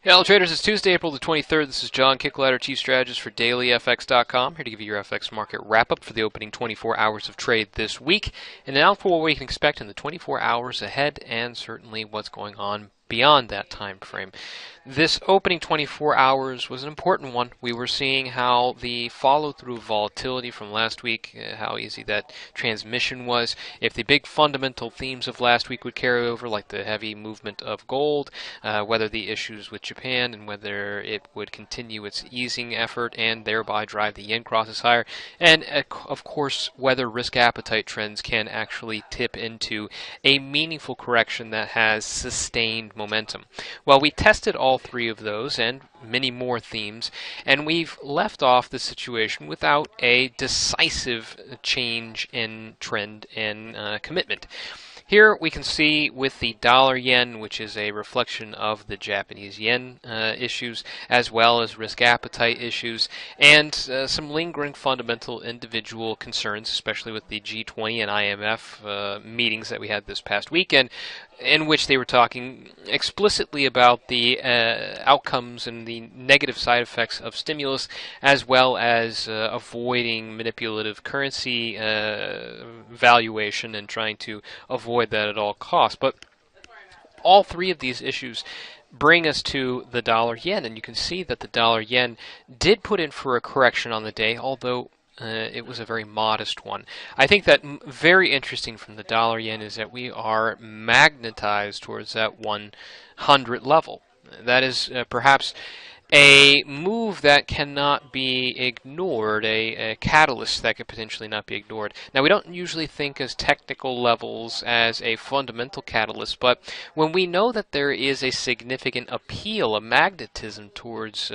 Hello traders, it's Tuesday, April the 23rd. This is John Kickladder, Chief Strategist for DailyFX.com, here to give you your FX market wrap-up for the opening 24 hours of trade this week, and now for what we can expect in the 24 hours ahead, and certainly what's going on beyond that time frame. This opening 24 hours was an important one. We were seeing how the follow-through volatility from last week, how easy that transmission was. If the big fundamental themes of last week would carry over, like the heavy movement of gold, whether the issues with Japan and whether it would continue its easing effort and thereby drive the yen crosses higher, and of course whether risk appetite trends can actually tip into a meaningful correction that has sustained momentum. Well, we tested all three of those and many more themes, and we've left off the situation without a decisive change in trend and commitment. Here we can see with the dollar yen, which is a reflection of the Japanese yen issues, as well as risk appetite issues, and some lingering fundamental individual concerns, especially with the G20 and IMF meetings that we had this past weekend, in which they were talking explicitly about the outcomes and the negative side effects of stimulus, as well as avoiding manipulative currency valuation and trying to avoid that at all costs. But all three of these issues bring us to the dollar yen, and you can see that the dollar yen did put in for a correction on the day, although it was a very modest one. I think that very interesting from the dollar yen is that we are magnetized towards that 100 level. That is perhaps a move that cannot be ignored, a catalyst that could potentially not be ignored. Now, we don't usually think as technical levels as a fundamental catalyst, but when we know that there is a significant appeal, a magnetism towards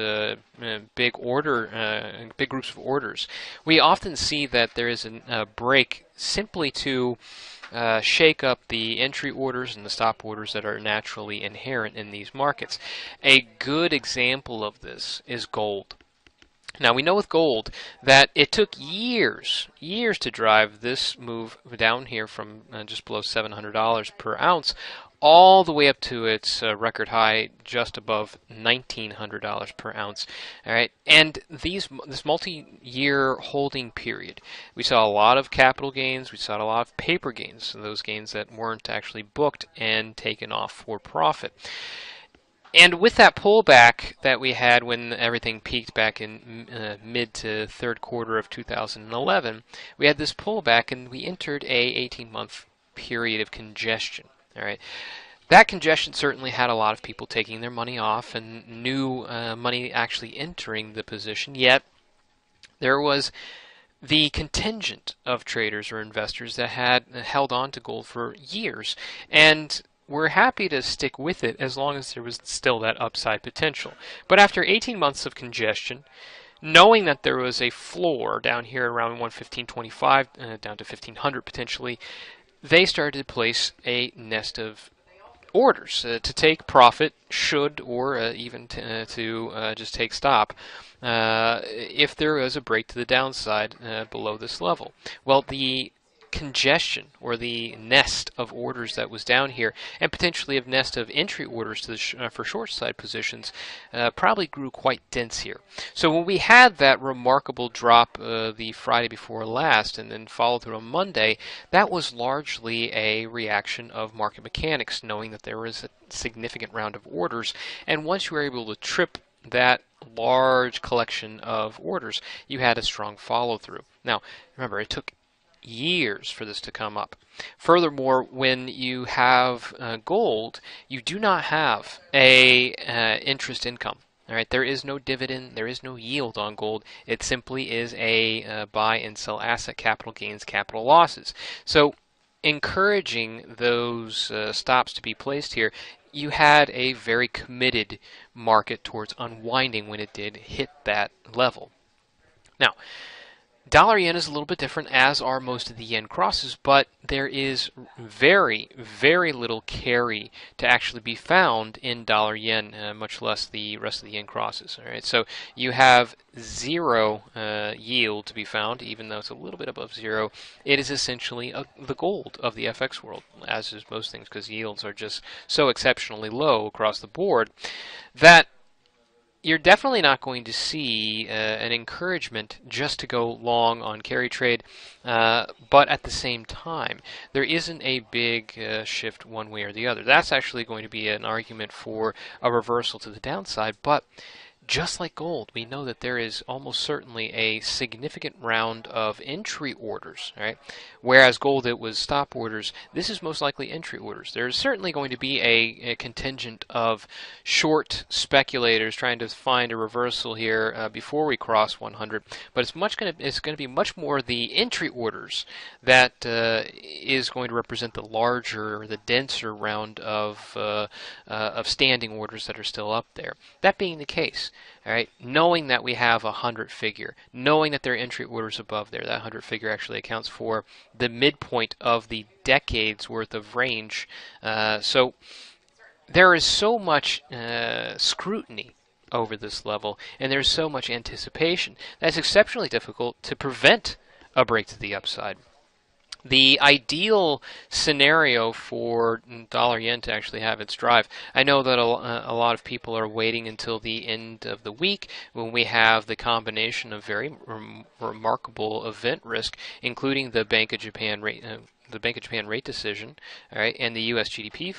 big groups of orders, we often see that there is a break simply to shake up the entry orders and the stop orders that are naturally inherent in these markets. A good example of this is gold. Now, we know with gold that it took years to drive this move down here from just below $700 per ounce all the way up to its record high just above $1,900 per ounce. All right, and this multi-year holding period, we saw a lot of capital gains, we saw a lot of paper gains, those gains that weren't actually booked and taken off for profit. And with that pullback that we had when everything peaked back in mid to third quarter of 2011, we had this pullback and we entered a 18-month period of congestion. All right, that congestion certainly had a lot of people taking their money off and new money actually entering the position, yet there was the contingent of traders or investors that had held on to gold for years, and we're happy to stick with it as long as there was still that upside potential. But after 18 months of congestion, knowing that there was a floor down here around 115.25 down to 1,500 potentially, they started to place a nest of orders to take profit, should, or even to just take stop if there was a break to the downside below this level. Well, the congestion or the nest of orders that was down here, and potentially a nest of entry orders to the for short side positions, probably grew quite dense here. So when we had that remarkable drop the Friday before last and then followed through on Monday, that was largely a reaction of market mechanics, knowing that there was a significant round of orders, and once you were able to trip that large collection of orders, you had a strong follow through. Now remember, it took years for this to come up. Furthermore, when you have gold, you do not have a interest income. All right, there is no dividend, there is no yield on gold. It simply is a buy and sell asset, capital gains, capital losses. So encouraging those stops to be placed here, you had a very committed market towards unwinding when it did hit that level. Now, dollar yen is a little bit different, as are most of the yen crosses, but there is very, very little carry to actually be found in dollar yen, much less the rest of the yen crosses. All right, so you have zero yield to be found, even though it's a little bit above zero. It is essentially the gold of the FX world, as is most things, because yields are just so exceptionally low across the board that you're definitely not going to see an encouragement just to go long on carry trade, but at the same time, there isn't a big shift one way or the other. That's actually going to be an argument for a reversal to the downside, but just like gold, we know that there is almost certainly a significant round of entry orders, right? Whereas gold, it was stop orders. This is most likely entry orders. There's certainly going to be a contingent of short speculators trying to find a reversal here before we cross 100, but it's going to be much more the entry orders that is going to represent the larger, the denser round of standing orders that are still up there. That being the case, all right, knowing that we have a 100 figure, knowing that there are entry orders above there, that 100 figure actually accounts for the midpoint of the decade's worth of range. So there is so much scrutiny over this level, and there's so much anticipation that's exceptionally difficult to prevent a break to the upside. The ideal scenario for dollar yen to actually have its drive, I know that a lot of people are waiting until the end of the week when we have the combination of very remarkable event risk, including the Bank of Japan rate decision, all right, and the U.S. GDP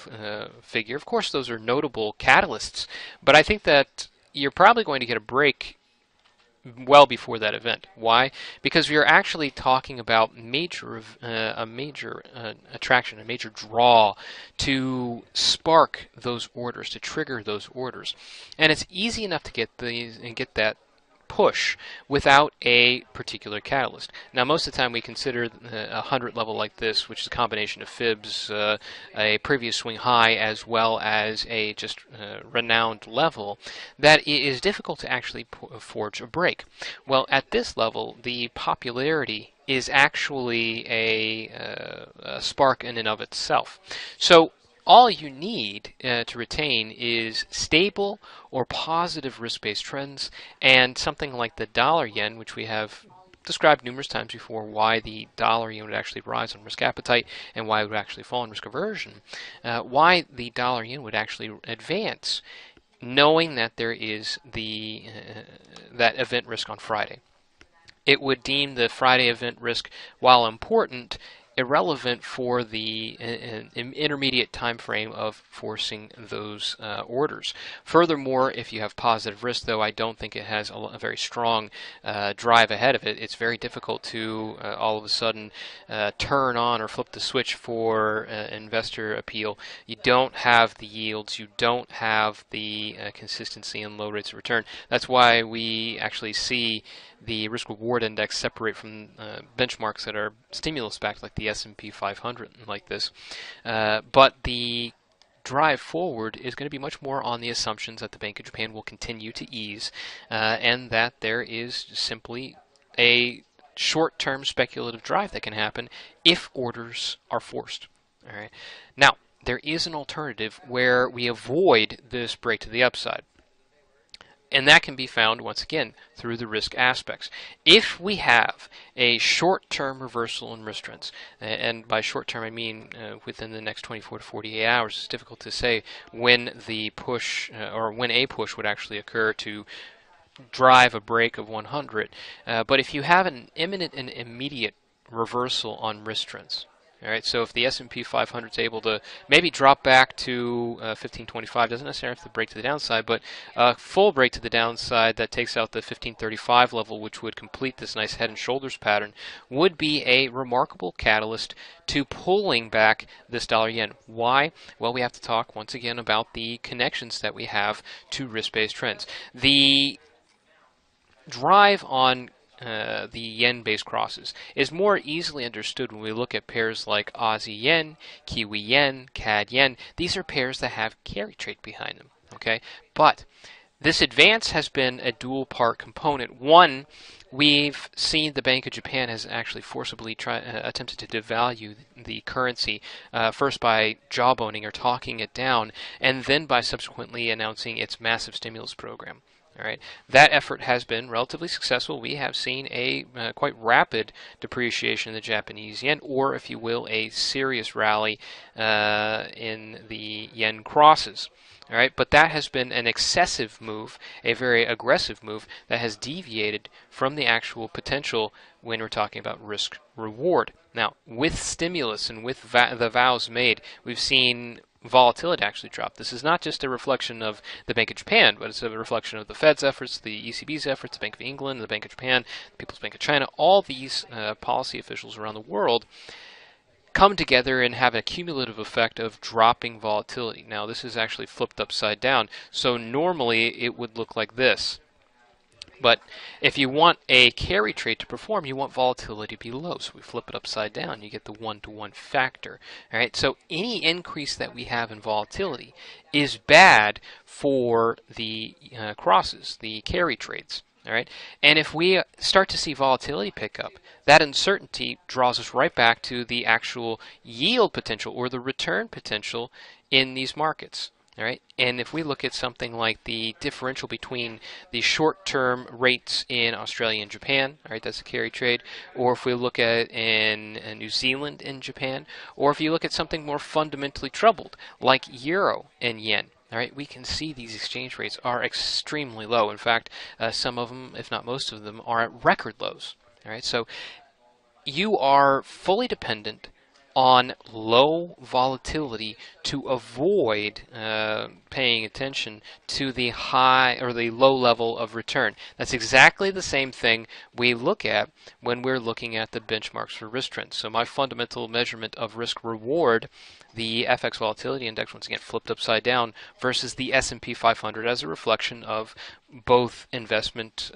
figure. Of course, those are notable catalysts, but I think that you're probably going to get a break well before that event. Why? Because we are actually talking about a major attraction, a major draw to spark those orders, to trigger those orders, and it's easy enough to get these and get that push without a particular catalyst. Now, most of the time we consider a 100 level like this, which is a combination of fibs, a previous swing high, as well as a just renowned level, that it is difficult to actually forge a break. Well, at this level, the popularity is actually a spark in and of itself. So all you need to retain is stable or positive risk-based trends, and something like the dollar yen, which we have described numerous times before, why the dollar yen would actually rise on risk appetite and why it would actually fall on risk aversion, why the dollar yen would actually advance, knowing that there is that event risk on Friday. It would deem the Friday event risk, while important, irrelevant for the intermediate time frame of forcing those orders. Furthermore, if you have positive risk, though I don't think it has a very strong drive ahead of it, it's very difficult to all of a sudden turn on or flip the switch for investor appeal. You don't have the yields, you don't have the consistency and low rates of return. That's why we actually see the risk-reward index separate from benchmarks that are stimulus-backed, like the S&P 500 and like this. But the drive forward is going to be much more on the assumptions that the Bank of Japan will continue to ease, and that there is simply a short-term speculative drive that can happen if orders are forced. All right. Now, there is an alternative where we avoid this break to the upside. And that can be found, once again, through the risk aspects. If we have a short-term reversal in risk trends, and by short-term I mean within the next 24 to 48 hours, it's difficult to say when the push or when a push would actually occur to drive a break of 100. But if you have an imminent and immediate reversal on risk trends, all right, so if the S&P 500 is able to maybe drop back to 1525, doesn't necessarily have to break to the downside, but a full break to the downside that takes out the 1535 level, which would complete this nice head and shoulders pattern, would be a remarkable catalyst to pulling back this dollar yen. Why? Well, we have to talk once again about the connections that we have to risk-based trends. The drive on the yen-based crosses is more easily understood when we look at pairs like Aussie yen, Kiwi yen, CAD yen. These are pairs that have carry trade behind them. Okay, but this advance has been a dual part component. One, we've seen the Bank of Japan has actually forcibly attempted to devalue the currency, first by jawboning or talking it down, and then by subsequently announcing its massive stimulus program. All right, that effort has been relatively successful. We have seen a quite rapid depreciation in the Japanese yen, or if you will, a serious rally in the yen crosses. All right, but that has been an excessive move, a very aggressive move that has deviated from the actual potential when we're talking about risk reward. Now, with stimulus and with the vows made, we've seen volatility actually drop. This is not just a reflection of the Bank of Japan, but it's a reflection of the Fed's efforts, the ECB's efforts, the Bank of England, the Bank of Japan, the People's Bank of China. All these policy officials around the world come together and have a cumulative effect of dropping volatility. Now, this is actually flipped upside down, so normally it would look like this. But if you want a carry trade to perform, you want volatility to be low. So we flip it upside down, you get the one-to-one factor. All right. So any increase that we have in volatility is bad for the crosses, the carry trades. All right. And if we start to see volatility pick up, that uncertainty draws us right back to the actual yield potential or the return potential in these markets. All right, and if we look at something like the differential between the short-term rates in Australia and Japan, all right, that's a carry trade, or if we look at in New Zealand and Japan, or if you look at something more fundamentally troubled like euro and yen, all right, we can see these exchange rates are extremely low. In fact, some of them, if not most of them, are at record lows. All right, so you are fully dependent on low volatility to avoid paying attention to the high or the low level of return. That's exactly the same thing we look at when we're looking at the benchmarks for risk trends. So my fundamental measurement of risk reward, the FX volatility index, once again flipped upside down, versus the S&P 500 as a reflection of both investment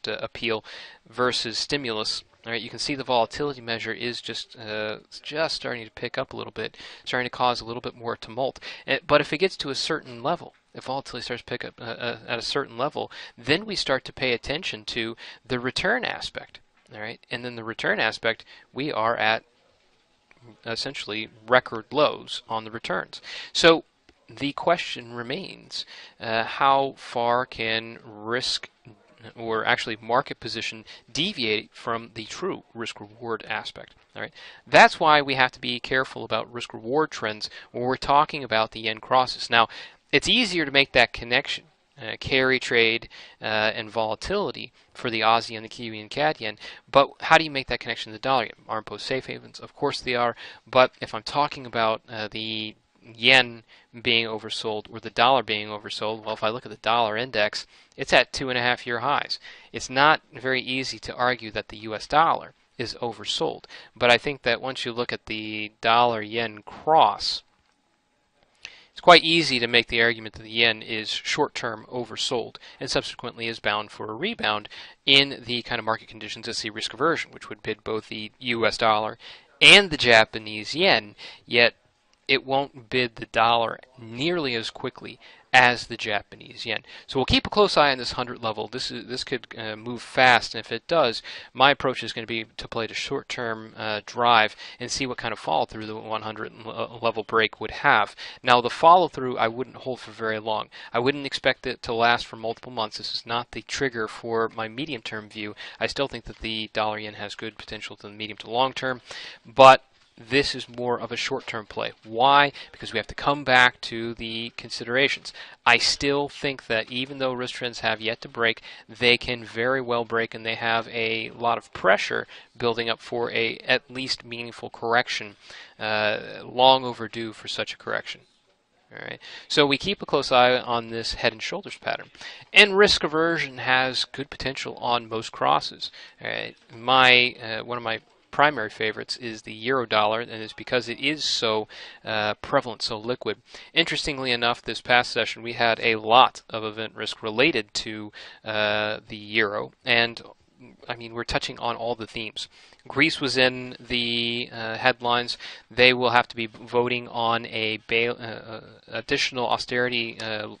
appeal versus stimulus. All right, you can see the volatility measure is just starting to pick up a little bit, starting to cause a little bit more tumult. But if it gets to a certain level, if volatility starts to pick up at a certain level, then we start to pay attention to the return aspect. All right, and then the return aspect, we are at essentially record lows on the returns. So the question remains, how far can risk or actually market position deviate from the true risk-reward aspect? All right, that's why we have to be careful about risk-reward trends when we're talking about the yen crosses. Now, it's easier to make that connection, carry trade and volatility for the Aussie and the Kiwi and CAD yen, but how do you make that connection to the dollar yen? Aren't both safe havens? Of course they are, but if I'm talking about the yen being oversold or the dollar being oversold, well, if I look at the dollar index, it's at 2.5-year highs. It's not very easy to argue that the US dollar is oversold, but I think that once you look at the dollar yen cross, it's quite easy to make the argument that the yen is short-term oversold and subsequently is bound for a rebound in the kind of market conditions that see risk aversion, which would bid both the US dollar and the Japanese yen, yet it won't bid the dollar nearly as quickly as the Japanese yen. So we'll keep a close eye on this 100 level. This could move fast, and if it does, my approach is going to be to play the short-term drive and see what kind of follow-through the 100 level break would have. Now, the follow-through I wouldn't hold for very long. I wouldn't expect it to last for multiple months. This is not the trigger for my medium-term view. I still think that the dollar yen has good potential to the medium to long term, but this is more of a short-term play. Why? Because we have to come back to the considerations. I still think that even though risk trends have yet to break, they can very well break, and they have a lot of pressure building up for a at least meaningful correction, long overdue for such a correction. All right. So we keep a close eye on this head and shoulders pattern. And risk aversion has good potential on most crosses. All right. One of my primary favorites is the euro dollar, and it's because it is so prevalent, so liquid. Interestingly enough, this past session we had a lot of event risk related to the euro, and I mean, we're touching on all the themes. Greece was in the headlines. They will have to be voting on a additional austerity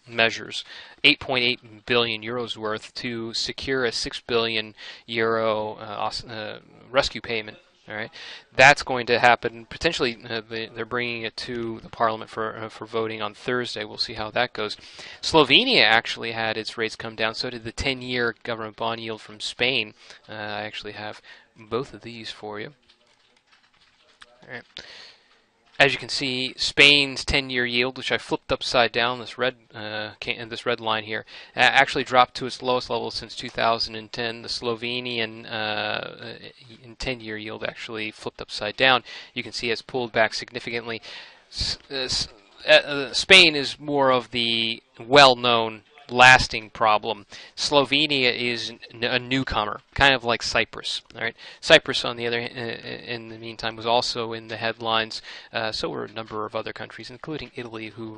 measures, 8.8 billion euros worth, to secure a 6 billion euro rescue payment. All right, that's going to happen. Potentially, they're bringing it to the parliament for voting on Thursday. We'll see how that goes. Slovenia actually had its rates come down. So did the 10-year government bond yield from Spain. I actually have both of these for you. All right. As you can see, Spain's 10-year yield, which I flipped upside down, this red line here, actually dropped to its lowest level since 2010. The Slovenian 10-year yield actually flipped upside down. You can see it's pulled back significantly. Spain is more of the well-known lasting problem. Slovenia is a newcomer, kind of like Cyprus. All right, Cyprus, on the other hand, in the meantime, was also in the headlines. So were a number of other countries, including Italy, who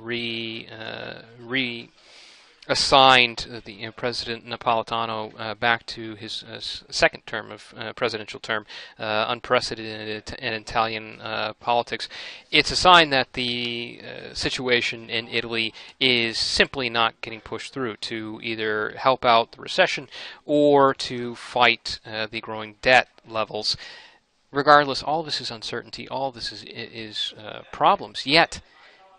assigned the President Napolitano back to his second term of presidential term, unprecedented in Italian politics. It's a sign that the situation in Italy is simply not getting pushed through to either help out the recession or to fight the growing debt levels. Regardless, all this is uncertainty, all this is problems, yet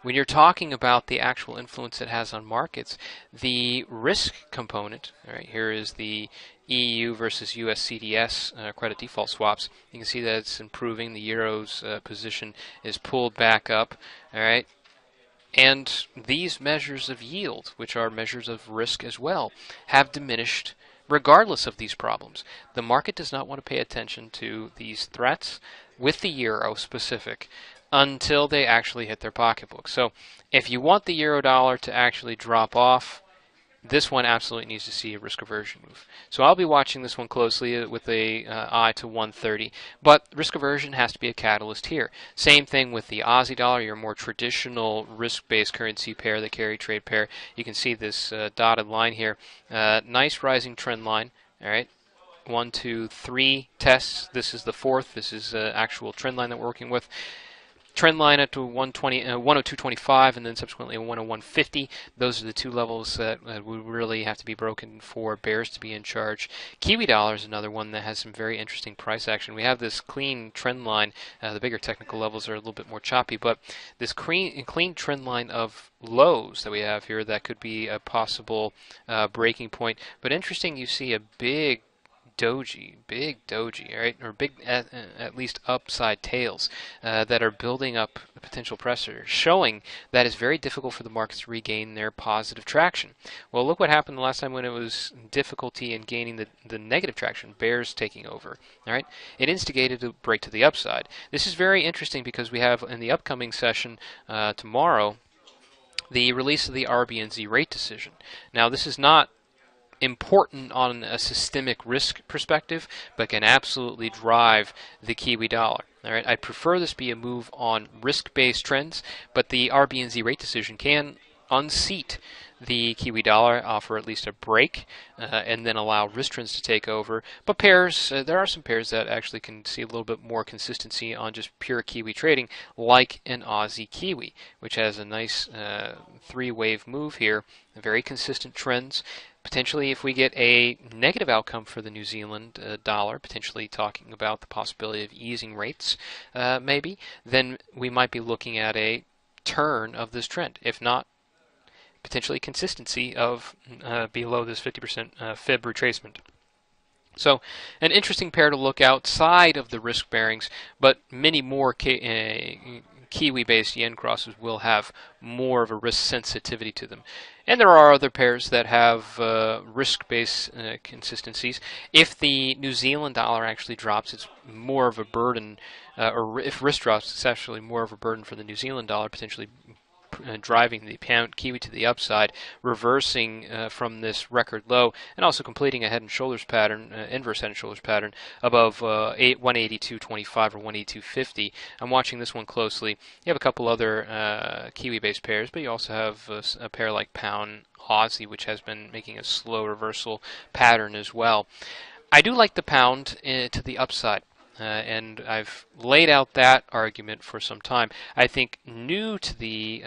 when you're talking about the actual influence it has on markets, the risk component, all right, here is the EU versus US CDS credit default swaps. You can see that it's improving. The euro's position is pulled back up, all right. And these measures of yield, which are measures of risk as well, have diminished regardless of these problems. The market does not want to pay attention to these threats, with the euro specific, until they actually hit their pocketbook. So if you want the euro dollar to actually drop off, this one absolutely needs to see a risk aversion move. So I'll be watching this one closely with a eye to 130. But risk aversion has to be a catalyst here. Same thing with the Aussie dollar, your more traditional risk-based currency pair, the carry trade pair. You can see this dotted line here. Nice rising trend line. All right. 1, 2, 3 tests. This is the fourth. This is actual trend line that we're working with. Trend line up to 102.25 and then subsequently 101.50. Those are the two levels that would really have to be broken for bears to be in charge. Kiwi dollar is another one that has some very interesting price action. We have this clean trend line. The bigger technical levels are a little bit more choppy, but this clean trend line of lows that we have here, that could be a possible breaking point. But interesting, you see a big doji, right, or big at least upside tails that are building up potential pressure, showing that it's very difficult for the markets to regain their positive traction. Well, look what happened the last time when it was difficulty in gaining the negative traction, bears taking over. All right, it instigated a break to the upside. This is very interesting because we have in the upcoming session tomorrow the release of the RBNZ rate decision. Now, this is not important on a systemic risk perspective, but can absolutely drive the Kiwi dollar. All right, I prefer this be a move on risk-based trends, but the RBNZ rate decision can unseat the Kiwi dollar, offer at least a break, and then allow risk trends to take over. But pairs, there are some pairs that actually can see a little bit more consistency on just pure Kiwi trading, like an Aussie Kiwi, which has a nice three-wave move here, very consistent trends. Potentially, if we get a negative outcome for the New Zealand dollar, potentially talking about the possibility of easing rates, maybe, then we might be looking at a turn of this trend. If not, potentially consistency of below this 50% fib retracement. So, an interesting pair to look outside of the risk bearings, but many more Kiwi-based yen crosses will have more of a risk sensitivity to them. And there are other pairs that have risk-based consistencies. If the New Zealand dollar actually drops, it's more of a burden, or if risk drops, it's actually more of a burden for the New Zealand dollar, potentially driving the pound Kiwi to the upside, reversing from this record low, and also completing a head and shoulders pattern, inverse head and shoulders pattern above 182.25 or 182.50. I'm watching this one closely. You have a couple other Kiwi-based pairs, but you also have a pair like Pound Aussie, which has been making a slow reversal pattern as well. I do like the pound to the upside. And I've laid out that argument for some time. I think new to the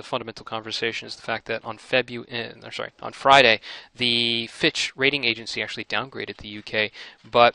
fundamental conversation is the fact that on Friday, the Fitch rating agency actually downgraded the UK, but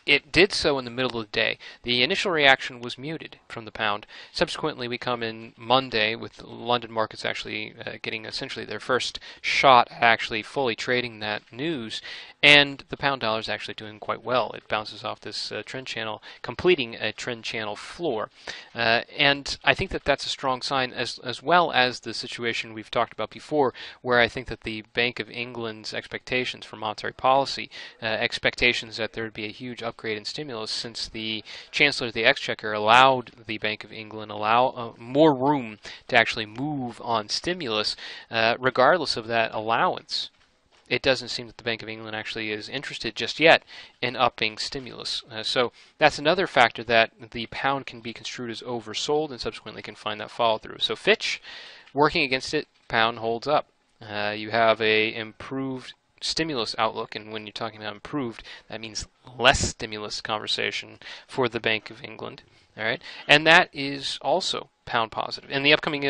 it did so in the middle of the day. The initial reaction was muted from the pound. Subsequently, we come in Monday with London markets actually getting essentially their first shot at actually fully trading that news, and the pound dollar is actually doing quite well. It bounces off this trend channel, completing a trend channel floor. And I think that that's a strong sign, as well as the situation we've talked about before, where I think that the Bank of England's expectations for monetary policy, expectations that there would be a huge upgrade in stimulus, since the Chancellor of the Exchequer allowed the Bank of England more room to actually move on stimulus, regardless of that allowance. It doesn't seem that the Bank of England actually is interested just yet in upping stimulus. So that's another factor that the pound can be construed as oversold and subsequently can find that follow through. So Fitch, working against it, pound holds up. You have a improved stimulus outlook, and when you're talking about improved, that means less stimulus conversation for the Bank of England. All right, and that is also pound positive. In the upcoming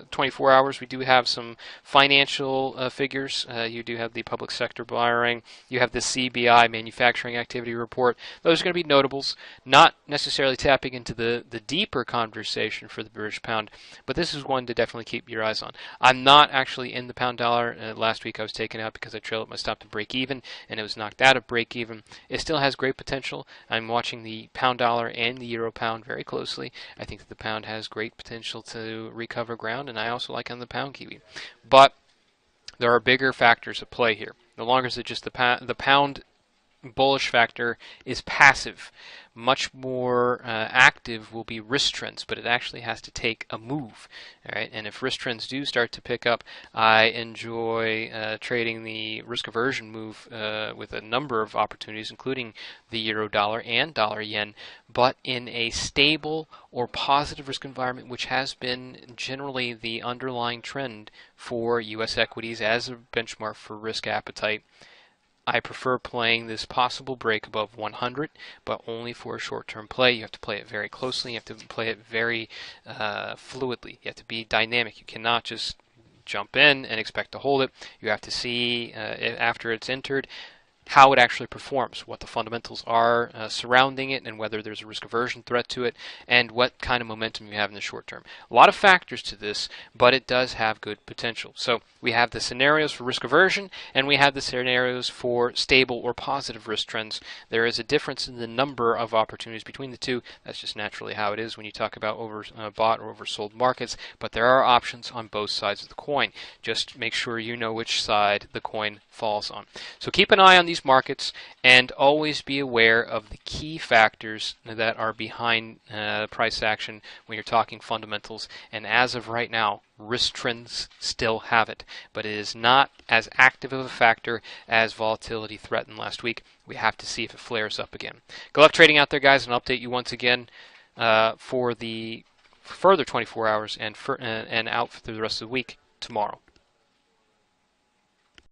24 hours, we do have some financial figures. You do have the public sector borrowing. You have the CBI manufacturing activity report. Those are going to be notables, not necessarily tapping into the deeper conversation for the British pound, but this is one to definitely keep your eyes on. I'm not actually in the pound dollar. Last week I was taken out because I trailed my stop to break even, and it was knocked out of break even. It still has great potential. I'm watching the pound dollar and the euro pound very closely. I think that the pound has great potential to recover ground, and I also like on the pound kiwi. But there are bigger factors at play here. No longer is it just the pound bullish factor is passive. Much more active will be risk trends, but it actually has to take a move. All right, and if risk trends do start to pick up, I enjoy trading the risk aversion move with a number of opportunities, including the euro dollar and dollar yen, but in a stable or positive risk environment, which has been generally the underlying trend for U.S. equities as a benchmark for risk appetite. I prefer playing this possible break above 100, but only for a short-term play. You have to play it very closely. You have to play it very fluidly. You have to be dynamic. You cannot just jump in and expect to hold it. You have to see after it's entered how it actually performs, what the fundamentals are surrounding it, and whether there's a risk aversion threat to it, and what kind of momentum you have in the short term. A lot of factors to this, but it does have good potential. So we have the scenarios for risk aversion, and we have the scenarios for stable or positive risk trends. There is a difference in the number of opportunities between the two. That's just naturally how it is when you talk about overbought or oversold markets, but there are options on both sides of the coin. Just make sure you know which side the coin falls on. So keep an eye on these markets, and always be aware of the key factors that are behind price action when you're talking fundamentals. And as of right now, risk trends still have it, but it is not as active of a factor as volatility threatened last week. We have to see if it flares up again. Good luck trading out there, guys, and I'll update you once again for the further 24 hours and out through the rest of the week tomorrow.